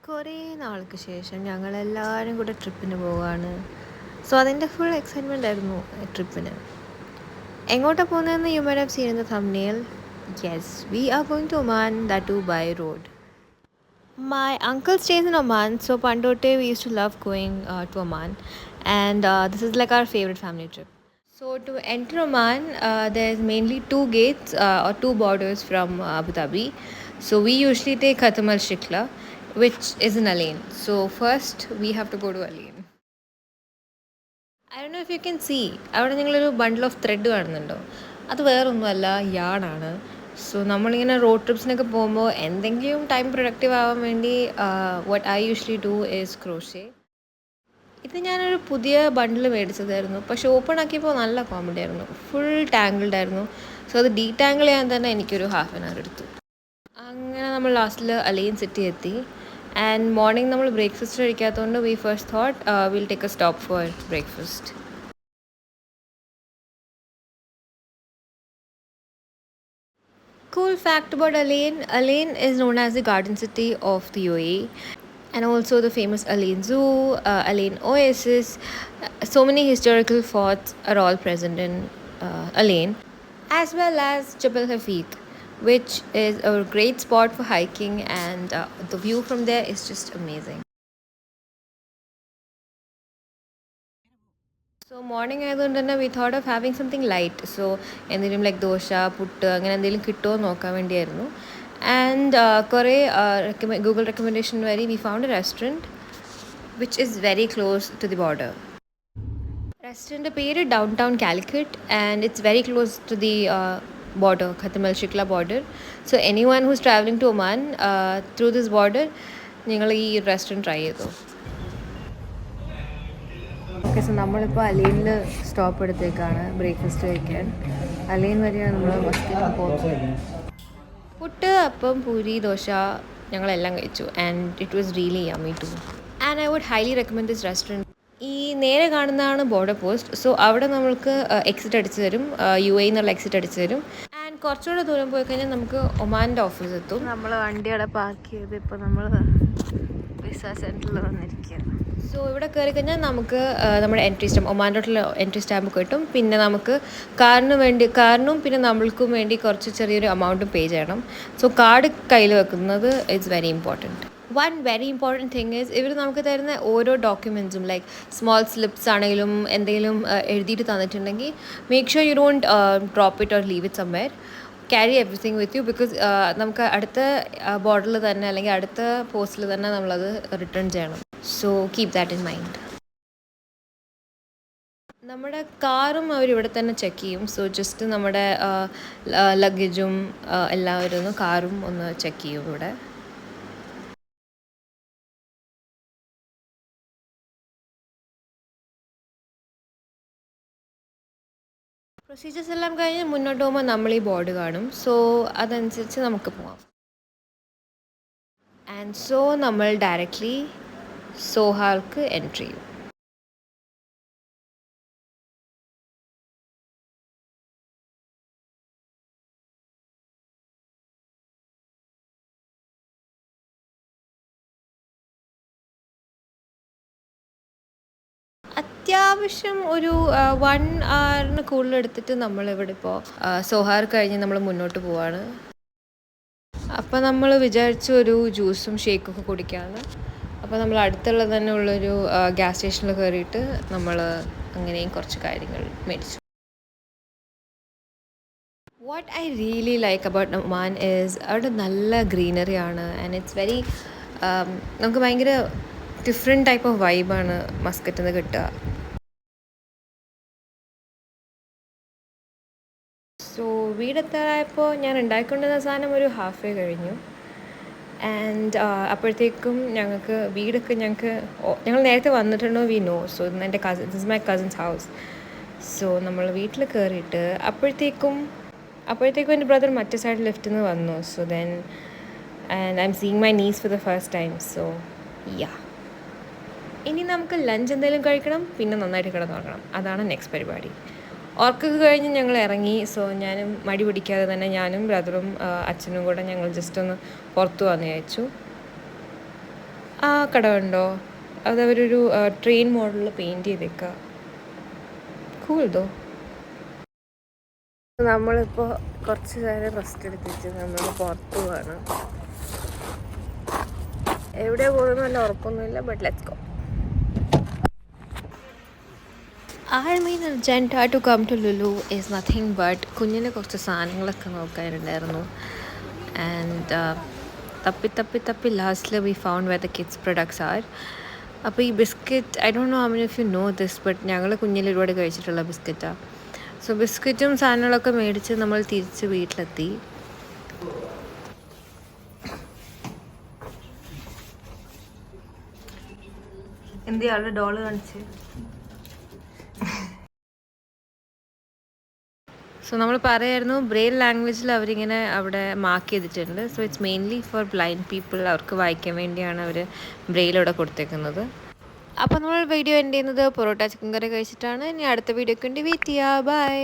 കുറേ നാൾക്ക് ശേഷം ഞങ്ങളെല്ലാവരും കൂടെ ട്രിപ്പിന് പോവുകയാണ്. സോ അതിൻ്റെ ഫുൾ എക്സൈറ്റ്മെൻ്റ് ആയിരുന്നു ട്രിപ്പിന്. എങ്ങോട്ടാണ് പോകുന്നതെന്ന് you might have seen in the thumbnail. Yes, we are going to Oman, that too by road. My uncle stays in Oman, so Pandote we used to love going to Oman, and this is like our favorite family trip. So to enter Oman, there's mainly two gates or two borders from Abu Dhabi. So we usually take Khatam al Shikla, which is in Alain. So first we have to go to Alain. I don't know if you can see, അവിടെ നിങ്ങളൊരു bundle of thread കാണുന്നുണ്ടോ? അത് വേറൊന്നുമല്ല, യാർഡാണ്. So നമ്മളിങ്ങനെ road ട്രിപ്സിനൊക്കെ പോകുമ്പോൾ എന്തെങ്കിലും time productive ആവാൻ വേണ്ടി what I usually do is crochet. ഇത് ഞാനൊരു പുതിയ ബണ്ടിൽ മേടിച്ചതായിരുന്നു, പക്ഷെ ഓപ്പൺ ആക്കിയപ്പോൾ നല്ല കോമഡി ആയിരുന്നു. ഫുൾ ടാങ്കിൾഡ് ആയിരുന്നു. സോ അത് ഡീടാങ്കിൾ ചെയ്യാൻ തന്നെ എനിക്കൊരു ഹാഫ് ആൻ അവർ എടുത്തു. അങ്ങനെ നമ്മൾ ലാസ്റ്റിൽ അലൈൻ സിറ്റി എത്തി. ആൻഡ് മോർണിംഗ് നമ്മൾ ബ്രേക്ക്ഫാസ്റ്റ് കഴിക്കാത്തതുകൊണ്ട് we first thought will take a stop for breakfast. Cool fact about Alain, Alain is known as the garden city of the UAE, and also the famous Alain Zoo, Alain Oasis. So many historical forts are all present in Alain, as well as Jabal Hafid, which is a great spot for hiking, and the view from there is just amazing. So morning ആയതുകൊണ്ട് തന്നെ we thought of having something light. So എന്തെങ്കിലും like dosa, puttu അങ്ങനെ എന്തെങ്കിലും കിട്ടുമോ നോക്കാൻ വേണ്ടിയായിരുന്നു. And കുറേ Google recommendation വഴി we found a restaurant which is very close to the border. Restaurant പേര് down town Calicut, and it's very close to the border, Khatam al Shikla border. So anyone who's traveling to Oman through this border, നിങ്ങൾ ഈ restaurant try ചെയ്തോ. Okay, so നമ്മളിപ്പോൾ അലൈനിൽ stop എടുത്തേക്കാണ് breakfast കഴിക്കാൻ. Align വരെയാണ് നമ്മൾ ബസ്സിൽ പോകുന്നത്. പുട്ട്, അപ്പം, പൂരി, ദോശ ഞങ്ങളെല്ലാം കഴിച്ചു. And it was really yummy too. And I would highly recommend this restaurant. ഈ നേരെ കാണുന്നതാണ് ബോർഡർ പോസ്റ്റ്. സോ അവിടെ നമ്മൾക്ക് എക്സിറ്റ് അടിച്ച് തരും, UAE എന്നുള്ള എക്സിറ്റ് അടിച്ച് തരും. ആൻഡ് കുറച്ചുകൂടെ ദൂരം പോയി കഴിഞ്ഞാൽ നമുക്ക് ഒമാൻ്റെ ഓഫീസ് എത്തും. നമ്മൾ വണ്ടി അവിടെ പാർക്ക് ചെയ്ത് ഇപ്പോൾ നമ്മൾ വിസ സെൻറ്ററിൽ വന്നിരിക്കുകയാണ്. സോ ഇവിടെ കയറി കഴിഞ്ഞാൽ നമുക്ക് നമ്മുടെ എൻട്രി സ്റ്റാമ്പ്, ഒമാനോട്ടുള്ള എൻട്രി സ്റ്റാമ്പ് കിട്ടും. പിന്നെ നമുക്ക് കാറിനും പിന്നെ നമ്മൾക്കും വേണ്ടി കുറച്ച് ചെറിയൊരു എമൗണ്ടും പേ ചെയ്യണം. സോ കാർഡ് കയ്യിൽ വെക്കുന്നത് it's very important. One very important thing is ഇവർ നമുക്ക് തരുന്ന ഓരോ ഡോക്യുമെൻറ്റ്സും ലൈക്ക് സ്മോൾ സ്ലിപ്സ് ആണെങ്കിലും എന്തെങ്കിലും എഴുതിയിട്ട് തന്നിട്ടുണ്ടെങ്കിൽ make sure you don't drop it or leave it somewhere. Carry everything with you, because നമുക്ക് അടുത്ത ബോർഡറിൽ തന്നെ അല്ലെങ്കിൽ അടുത്ത പോസ്റ്റിൽ തന്നെ നമ്മളത് റിട്ടേൺ ചെയ്യണം. So keep that in mind. നമ്മുടെ കാറും അവരിവിടെ തന്നെ ചെക്ക് ചെയ്യും. സോ ജസ്റ്റ് നമ്മുടെ ലഗേജും എല്ലാവരും ഒന്ന് കാറും ഒന്ന് ചെക്ക് ചെയ്യും ഇവിടെ. പ്രൊസീജിയേഴ്സ് എല്ലാം കഴിഞ്ഞ് മുന്നോട്ട് പോകുമ്പോൾ നമ്മൾ ഈ ബോർഡ് കാണും. സോ അതനുസരിച്ച് നമുക്ക് പോവാം. ആൻഡ് സോ നമ്മൾ ഡയറക്റ്റ്ലി സോഹാർക്ക് എൻട്രി ചെയ്യും. അത്യാവശ്യം ഒരു 1 hour കൂടുതൽ എടുത്തിട്ട് നമ്മളിവിടെ ഇപ്പോൾ സോഹാർ കഴിഞ്ഞ് നമ്മൾ മുന്നോട്ട് പോവാണ്. അപ്പോൾ നമ്മൾ വിചാരിച്ചു ഒരു ജ്യൂസും ഷേക്കൊക്കെ കുടിക്കാമെന്ന്. അപ്പോൾ നമ്മൾ അടുത്തുള്ളത് തന്നെ ഉള്ളൊരു ഗ്യാസ് സ്റ്റേഷനിൽ കയറിയിട്ട് നമ്മൾ അങ്ങനെയും കുറച്ച് കാര്യങ്ങൾ മേടിച്ചു. What I really like about Oman is അവിടെ നല്ല ഗ്രീനറി ആണ്. ആൻഡ് ഇറ്റ്സ് വെരി നമുക്ക് ഭയങ്കര ഡിഫറെൻറ്റ് ടൈപ്പ് ഓഫ് വൈബാണ് മസ്കറ്റിൽ നിന്ന് കിട്ടുക. സോ വീടെത്താറായപ്പോൾ ഞാൻ ഉണ്ടാക്കിക്കൊണ്ടിരുന്ന സാധനം ഒരു ഹാഫ് വേ കഴിഞ്ഞു. ആൻഡ് അപ്പോഴത്തേക്കും ഞങ്ങൾ നേരത്തെ വന്നിട്ടുണ്ടോ വി നോ. സോ എൻ്റെ this is my cousins house. So നമ്മൾ വീട്ടിൽ കയറിയിട്ട് അപ്പോഴത്തേക്കും എൻ്റെ ബ്രദർ മറ്റേ സൈഡ് ലെഫ്റ്റിൽ നിന്ന് വന്നു. So then and I am seeing my niece for the first time. So yeah, ഇനി നമുക്ക് ലഞ്ച് എന്തെങ്കിലും കഴിക്കണം, പിന്നെ നന്നായിട്ട് കിടന്നുറങ്ങണം. അതാണ് നെക്സ്റ്റ് പരിപാടി. ഉറക്കൊക്കെ കഴിഞ്ഞ് ഞങ്ങൾ ഇറങ്ങി. സോ ഞാനും മടി പിടിക്കാതെ തന്നെ ഞാനും ബ്രദറും അച്ഛനും കൂടെ ഞങ്ങൾ ജസ്റ്റ് ഒന്ന് പുറത്തു വന്ന് വിചാരിച്ചു. ആ കട ഉണ്ടോ? അതവരൊരു ട്രെയിൻ മോഡലിൽ പെയിൻറ് ചെയ്തേക്കുക. കൂൾതോ. നമ്മളിപ്പോൾ കുറച്ച് നേരം റെസ്റ്റ് എടുത്തിട്ട് നമ്മൾ പുറത്ത് പോവാണ്. എവിടെ പോകുന്ന നല്ല ഉറപ്പൊന്നുമില്ല, but let's go. Our main agenda to come to Lulu is nothing but കുഞ്ഞിന് കുറച്ച് സാധനങ്ങളൊക്കെ നോക്കാനുണ്ടായിരുന്നു. ആൻഡ് തപ്പി ലാസ്റ്റിൽ we found where the kids products are. അപ്പോൾ ഈ biscuit, I don't know how many of you know this, but ഞങ്ങൾ കുഞ്ഞിൽ ഒരുപാട് കഴിച്ചിട്ടുള്ള ബിസ്ക്കറ്റാണ്. സോ ബിസ്ക്കറ്റും സാധനങ്ങളൊക്കെ മേടിച്ച് നമ്മൾ തിരിച്ച് വീട്ടിലെത്തി. എന്തിയാളുടെ ഡോള് കാണിച്ച്. സോ നമ്മൾ പറയായിരുന്നു ബ്രെയിൽ ലാംഗ്വേജിൽ അവരിങ്ങനെ അവിടെ മാർക്ക് ചെയ്തിട്ടുണ്ട്. So it's mainly four blind people. അവർക്ക് വായിക്കാൻ വേണ്ടിയാണ് അവർ ബ്രെയിൽ അവിടെ കൊടുത്തേക്കുന്നത്. അപ്പോൾ നമ്മൾ വീഡിയോ എൻഡ് ചെയ്യുന്നത് പൊറോട്ട ചിക്കൻ കറി കഴിച്ചിട്ടാണ്. ഇനി അടുത്ത വീഡിയോക്ക് വേണ്ടി വെയിറ്റ് ചെയ്യുക. ബൈ.